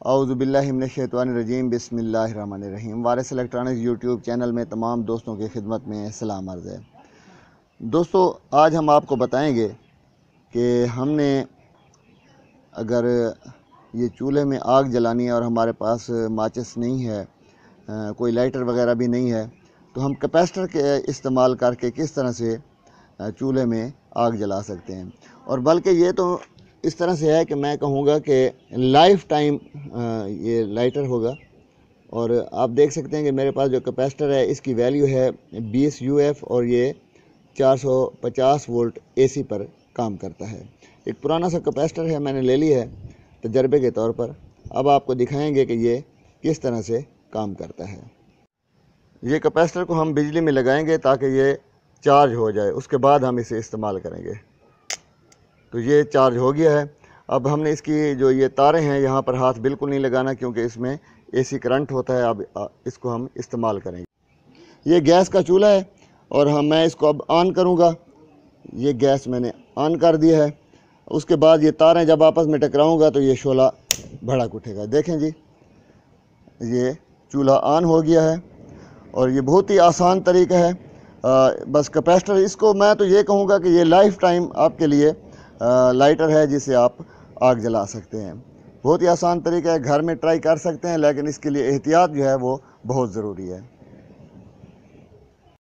اعوذ باللہ من الشیطان الرجیم بسم اللہ الرحمن الرحیم۔ وارث الیکٹرانکس یوٹیوب چینل میں تمام دوستوں کی خدمت میں سلام عرض ہے۔ دوستو، آج ہم آپ کو بتائیں گے کہ ہم نے اگر یہ چولہے میں آگ جلانی ہے اور ہمارے پاس ماچس نہیں ہے، کوئی لائٹر وغیرہ بھی نہیں ہے، تو ہم کیپیسٹر کے استعمال کر کے کس طرح سے چولہے میں آگ جلا سکتے ہیں۔ اور بلکہ یہ تو اس طرح سے ہے کہ میں کہوں گا کہ لائف ٹائم یہ لائٹر ہوگا۔ اور آپ دیکھ سکتے ہیں کہ میرے پاس جو کیپیسٹر ہے اس کی ویلیو ہے 20 UF اور یہ 450 وولٹ AC پر کام کرتا ہے۔ ایک پرانا سا کیپیسٹر ہے، میں نے لے لی ہے تجربے کے طور پر۔ اب آپ کو دکھائیں گے کہ یہ کس طرح سے کام کرتا ہے۔ یہ کیپیسٹر کو ہم بجلی میں لگائیں گے تاکہ یہ چارج ہو جائے، اس کے بعد ہم اسے استعمال کریں گے۔ تو یہ چارج ہو گیا ہے۔ اب ہم نے اس کی جو یہ تاریں ہیں یہاں پر ہاتھ بالکل نہیں لگانا کیونکہ اس میں AC کرنٹ ہوتا ہے۔ اب اس کو ہم استعمال کریں گے۔ یہ گیس کا چولہا ہے اور میں اس کو اب آن کروں گا۔ یہ گیس میں نے آن کر دیا ہے۔ اس کے بعد یہ تاریں جب آپس میں ٹکراؤں گا تو یہ شعلہ بھڑک اٹھے گا۔ دیکھیں جی، یہ چولہا آن ہو گیا ہے اور یہ بہت ہی آسان طریقہ ہے۔ بس کیپیسٹر، اس کو میں تو یہ کہوں گا کہ یہ لائف ٹائم آپ کے لیے لائٹر ہے جسے آپ آگ جلا سکتے ہیں۔ بہت ہی آسان طریقہ ہے، گھر میں ٹرائی کر سکتے ہیں، لیکن اس کے لیے احتیاط جو ہے وہ بہت ضروری ہے۔